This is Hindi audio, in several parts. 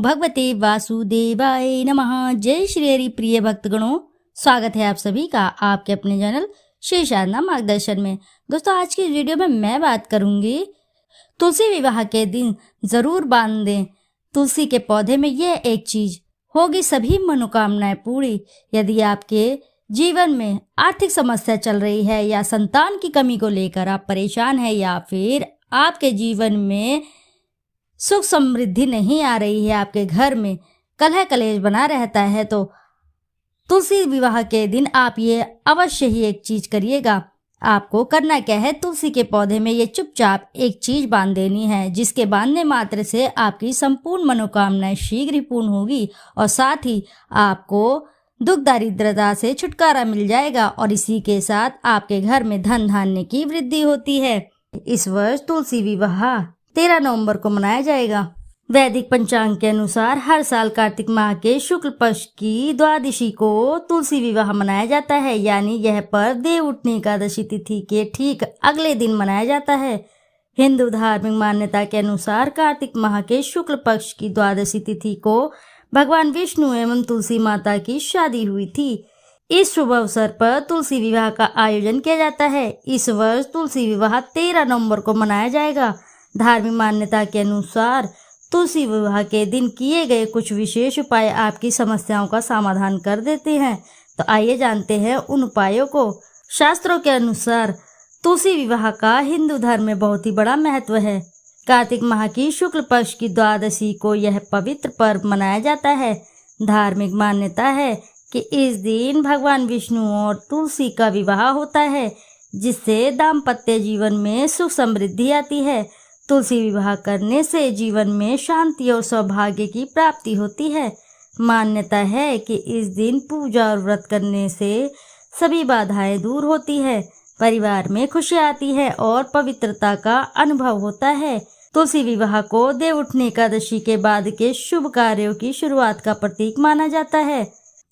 भगवते वासुदेवाय नमः। जय श्री हरि। प्रिय भक्तगणों, स्वागत है आप सभी का आपके अपने चैनल श्री साधना मार्गदर्शन में। दोस्तों, आज की वीडियो में मैं बात करूंगी तुलसी विवाह के दिन जरूर बांध दें तुलसी के पौधे में यह एक चीज, होगी सभी मनोकामनाएं पूरी। यदि आपके जीवन में आर्थिक समस्या चल रही है या संतान की कमी को लेकर आप परेशान हैं या फिर आपके जीवन में सुख समृद्धि नहीं आ रही है, आपके घर में कलह कलेश बना रहता है, तो तुलसी विवाह के दिन आप ये अवश्य ही एक चीज करिएगा। आपको करना क्या है, तुलसी के पौधे में ये चुपचाप एक चीज बांध देनी है, जिसके बांधने मात्र से आपकी संपूर्ण मनोकामनाएं शीघ्र ही पूर्ण होगी और साथ ही आपको दुख दारिद्रता से छुटकारा मिल जाएगा और इसी के साथ आपके घर में धन धान्य की वृद्धि होती है। इस वर्ष तुलसी विवाह 13 नवंबर को मनाया जाएगा। वैदिक पंचांग के अनुसार हर साल कार्तिक माह के शुक्ल पक्ष की द्वादशी को तुलसी विवाह मनाया जाता है, यानी यह पर्व देव उठनी एकादशी तिथि के ठीक अगले दिन मनाया जाता है। हिंदू धार्मिक मान्यता के अनुसार कार्तिक माह के शुक्ल पक्ष की द्वादशी तिथि को भगवान विष्णु एवं तुलसी माता की शादी हुई थी। इस शुभ अवसर पर तुलसी विवाह का आयोजन किया जाता है। इस वर्ष तुलसी विवाह 13 नवंबर को मनाया जाएगा। धार्मिक मान्यता के अनुसार तुलसी विवाह के दिन किए गए कुछ विशेष उपाय आपकी समस्याओं का समाधान कर देते हैं। तो आइए जानते हैं उन उपायों को। शास्त्रों के अनुसार तुलसी विवाह का हिंदू धर्म में बहुत ही बड़ा महत्व है। कार्तिक माह की शुक्ल पक्ष की द्वादशी को यह पवित्र पर्व मनाया जाता है। धार्मिक मान्यता है कि इस दिन भगवान विष्णु और तुलसी का विवाह होता है, जिससे दाम्पत्य जीवन में सुख समृद्धि आती है। तुलसी विवाह करने से जीवन में शांति और सौभाग्य की प्राप्ति होती है। मान्यता है कि इस दिन पूजा और व्रत करने से सभी बाधाएं दूर होती है, परिवार में खुशी आती है और पवित्रता का अनुभव होता है। तुलसी विवाह को देव उठनी एकादशी के बाद के शुभ कार्यों की शुरुआत का प्रतीक माना जाता है।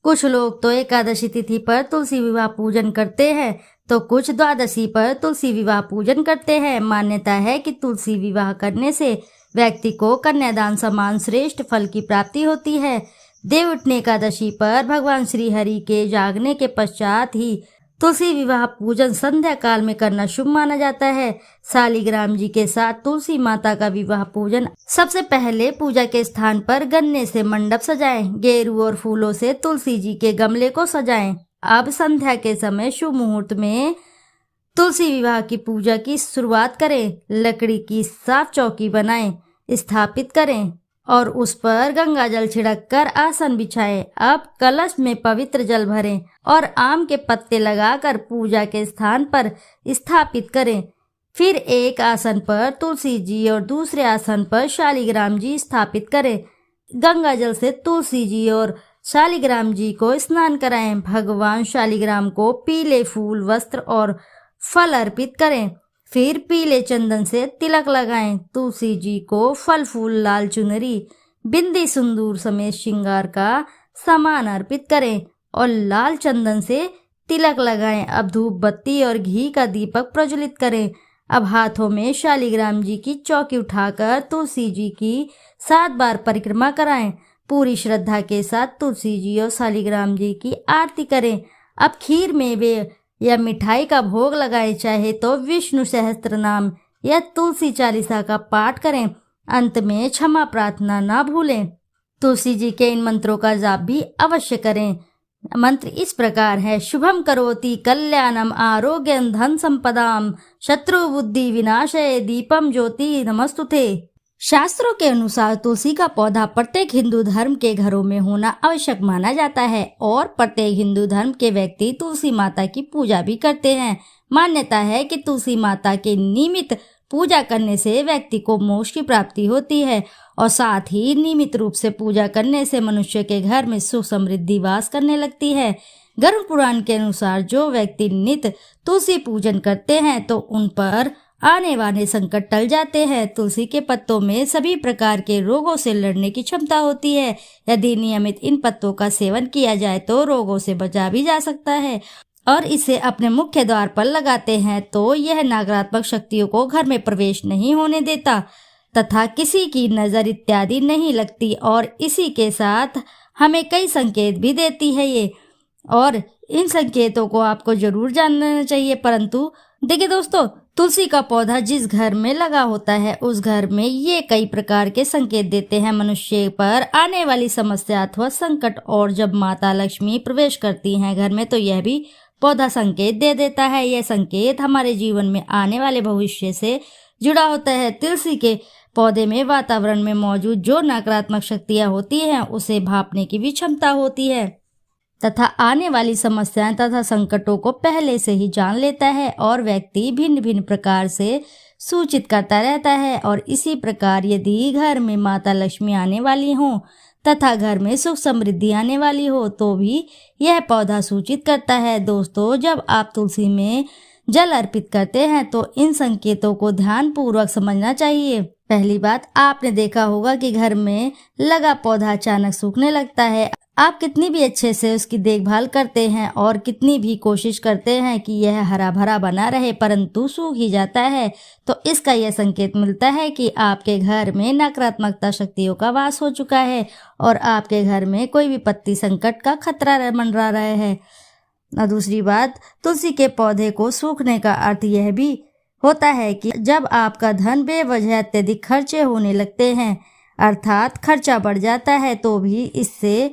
कुछ लोग तो एकादशी तिथि पर तुलसी विवाह पूजन करते हैं, तो कुछ द्वादशी पर तुलसी विवाह पूजन करते हैं। मान्यता है कि तुलसी विवाह करने से व्यक्ति को कन्यादान समान श्रेष्ठ फल की प्राप्ति होती है। देव उठनी एकादशी पर भगवान श्री हरि के जागने के पश्चात ही तुलसी विवाह पूजन संध्या काल में करना शुभ माना जाता है। शालिग्राम जी के साथ तुलसी माता का विवाह पूजन। सबसे पहले पूजा के स्थान पर गन्ने से मंडप सजाएं, गेरू और फूलों से तुलसी जी के गमले को सजाएं। अब संध्या के समय शुभ मुहूर्त में तुलसी विवाह की पूजा की शुरुआत करें। लकड़ी की साफ चौकी बनाएं, स्थापित करें और उस पर गंगा जल छिड़क कर आसन बिछाएं। अब कलश में पवित्र जल भरें और आम के पत्ते लगाकर पूजा के स्थान पर स्थापित करें। फिर एक आसन पर तुलसी जी और दूसरे आसन पर शालिग्राम जी स्थापित करें। गंगा जल से तुलसी जी और शालिग्राम जी को स्नान कराएं। भगवान शालिग्राम को पीले फूल, वस्त्र और फल अर्पित करें। फिर पीले चंदन से तिलक लगाएं। तुलसी जी को फल फूल, लाल चुनरी, बिंदी, सिंदूर समेत श्रृंगार का सामान अर्पित करें और लाल चंदन से तिलक लगाएं। अब धूप बत्ती और घी का दीपक प्रज्वलित करें। अब हाथों में शालिग्राम जी की चौकी उठाकर तुलसी जी की 7 बार परिक्रमा कराएं। पूरी श्रद्धा के साथ तुलसी जी और शालिग्राम जी की आरती करें। अब खीर, मेवे या मिठाई का भोग लगाएं। चाहे तो विष्णु सहस्त्र नाम या तुलसी चालीसा का पाठ करें। अंत में क्षमा प्रार्थना ना भूलें। तुलसी जी के इन मंत्रों का जाप भी अवश्य करें। मंत्र इस प्रकार है: शुभम करोति कल्याणम आरोग्यम धन संपदाम शत्रु बुद्धि विनाशय दीपम ज्योति नमस्तुते। शास्त्रों के अनुसार तुलसी का पौधा प्रत्येक हिंदू धर्म के घरों में होना आवश्यक माना जाता है और प्रत्येक हिंदू धर्म के व्यक्ति तुलसी माता की पूजा भी करते हैं। मान्यता है कि तुलसी माता के नियमित पूजा करने से व्यक्ति को मोक्ष की प्राप्ति होती है और साथ ही नियमित रूप से पूजा करने से मनुष्य के घर में सुख समृद्धि वास करने लगती है। गरुड़ पुराण के अनुसार जो व्यक्ति नित्य तुलसी पूजन करते हैं तो उन पर आने वाले संकट टल जाते हैं। तुलसी के पत्तों में सभी प्रकार के रोगों से लड़ने की क्षमता होती है। यदि नियमित इन पत्तों का सेवन किया जाए तो रोगों से बचा भी जा सकता है और इसे अपने मुख्य द्वार पर लगाते हैं तो यह नकारात्मक शक्तियों को घर में प्रवेश नहीं होने देता। तथा किसी की नज़र इत्यादि नहीं लगती और इसी के साथ हमें कई संकेत भी देती है ये, और इन संकेतों को आपको जरूर जानना चाहिए। परंतु देखिए दोस्तों, तुलसी का पौधा जिस घर में लगा होता है उस घर में ये कई प्रकार के संकेत देते हैं मनुष्य पर आने वाली समस्या अथवा संकट, और जब माता लक्ष्मी प्रवेश करती हैं घर में तो यह भी पौधा संकेत दे देता है। यह संकेत हमारे जीवन में आने वाले भविष्य से जुड़ा होता है। तुलसी के पौधे में वातावरण में मौजूद जो नकारात्मक शक्तियां होती हैं उसे भांपने की भी क्षमता होती है तथा आने वाली समस्याएं तथा संकटों को पहले से ही जान लेता है और व्यक्ति भिन्न भिन्न प्रकार से सूचित करता रहता है। और इसी प्रकार यदि घर में माता लक्ष्मी आने वाली हो तथा घर में सुख समृद्धि आने वाली हो तो भी यह पौधा सूचित करता है। दोस्तों, जब आप तुलसी में जल अर्पित करते हैं तो इन संकेतों को ध्यान पूर्वक समझना चाहिए। पहली बात, आपने देखा होगा कि घर में लगा पौधा अचानक सूखने लगता है। आप कितनी भी अच्छे से उसकी देखभाल करते हैं और कितनी भी कोशिश करते हैं कि यह हरा भरा बना रहे, परंतु सूख ही जाता है, तो इसका यह संकेत मिलता है कि आपके घर में नकारात्मकता शक्तियों का वास हो चुका है और आपके घर में कोई विपत्ति संकट का खतरा मंडरा रहा है। और दूसरी बात, तुलसी के पौधे को सूखने का अर्थ यह भी होता है कि जब आपका धन बेवजह अत्यधिक खर्चे होने लगते हैं, अर्थात खर्चा बढ़ जाता है, तो भी इससे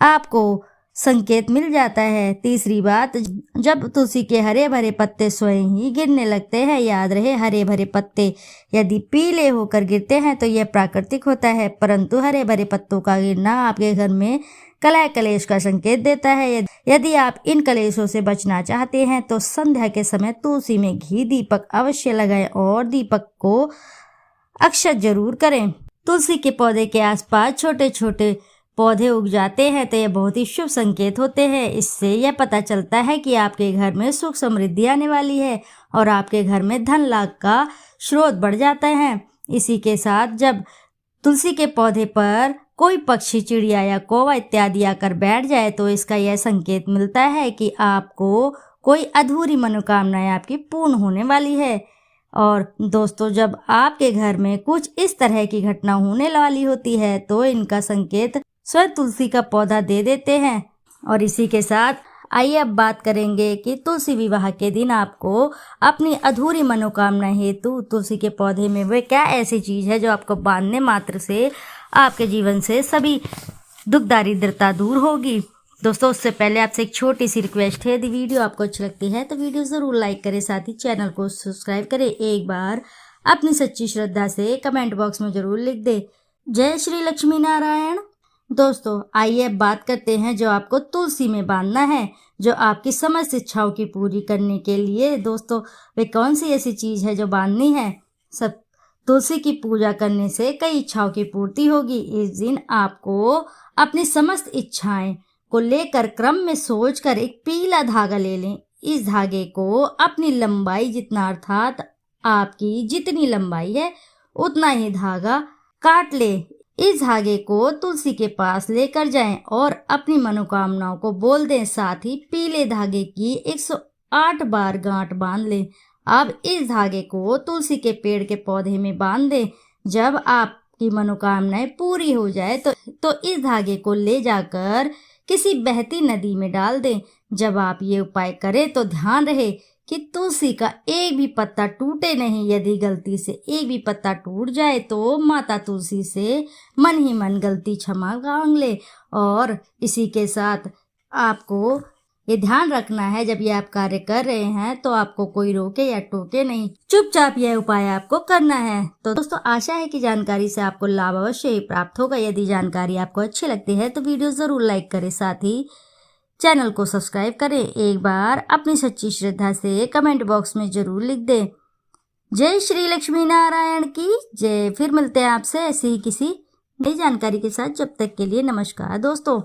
आपको संकेत मिल जाता है। तीसरी बात, जब तुलसी के हरे भरे पत्ते स्वयं ही गिरने लगते हैं, याद रहे हरे भरे पत्ते यदि पीले होकर गिरते हैं तो यह प्राकृतिक होता है, परंतु हरे भरे पत्तों का गिरना आपके घर में कलह कलेश का संकेत देता है। यदि आप इन कलेशों से बचना चाहते हैं तो संध्या के समय तुलसी में घी दीपक अवश्य लगाएं और दीपक को अक्षत जरूर करें। तुलसी के पौधे के आसपास छोटे छोटे पौधे उग जाते हैं तो यह बहुत ही शुभ संकेत होते हैं। इससे यह पता चलता है कि आपके घर में सुख समृद्धि आने वाली है और आपके घर में धन लाभ का स्रोत बढ़ जाता है। इसी के साथ जब तुलसी के पौधे पर कोई पक्षी, चिड़िया या कौवा इत्यादि आकर बैठ जाए तो इसका यह संकेत मिलता है कि आपको कोई अधूरी मनोकामनाएं आपकी पूर्ण होने वाली है। और दोस्तों, जब आपके घर में कुछ इस तरह की घटना होने वाली होती है तो इनका संकेत स्वयं तुलसी का पौधा दे देते हैं। और इसी के साथ आइए अब बात करेंगे कि तुलसी विवाह के दिन आपको अपनी अधूरी मनोकामना हेतु तुलसी के पौधे में वे क्या ऐसी चीज है जो आपको बांधने मात्र से आपके जीवन से सभी दुख दारिद्रता दूर होगी। दोस्तों, उससे पहले आपसे एक छोटी सी रिक्वेस्ट है, यदि वीडियो आपको अच्छी लगती है तो वीडियो जरूर लाइक करें, साथ ही चैनल को सब्सक्राइब करें। एक बार अपनी सच्ची श्रद्धा से कमेंट बॉक्स में जरूर लिख दे, जय श्री लक्ष्मी नारायण। दोस्तों, आइए अब बात करते हैं जो आपको तुलसी में बांधना है, जो आपकी समस्त इच्छाओं की पूरी करने के लिए। दोस्तों, वे कौन सी ऐसी चीज है जो बांधनी है? सब तुलसी की पूजा करने से कई इच्छाओं की पूर्ति होगी। इस दिन आपको अपनी समस्त इच्छाएं को लेकर क्रम में सोचकर एक पीला धागा ले लें। इस धागे को अपनी लंबाई जितना, अर्थात आपकी जितनी लंबाई है उतना ही धागा काट ले। इस धागे को तुलसी के पास लेकर जाएं और अपनी मनोकामनाओं को बोल दें। साथ ही पीले धागे की 108 बार गांठ बांध लें। अब इस धागे को तुलसी के पेड़ के पौधे में बांध दें। जब आपकी मनोकामनाएं पूरी हो जाए तो इस धागे को ले जाकर किसी बहती नदी में डाल दें। जब आप ये उपाय करें तो ध्यान रहे कि तुलसी का एक भी पत्ता टूटे नहीं। यदि गलती से एक भी पत्ता टूट जाए तो माता तुलसी से मन ही मन गलती क्षमा मांग ले। और इसी के साथ आपको ये ध्यान रखना है, जब ये आप कार्य कर रहे हैं तो आपको कोई रोके या टोके नहीं, चुपचाप यह उपाय आपको करना है। तो दोस्तों, आशा है कि जानकारी से आपको लाभ अवश्य ही प्राप्त होगा। यदि जानकारी आपको अच्छी लगती है तो वीडियो जरूर लाइक करें, साथ ही चैनल को सब्सक्राइब करें। एक बार अपनी सच्ची श्रद्धा से कमेंट बॉक्स में जरूर लिख दें, जय श्री लक्ष्मी नारायण की जय। फिर मिलते हैं आपसे ऐसी ही किसी नई जानकारी के साथ। जब तक के लिए नमस्कार दोस्तों।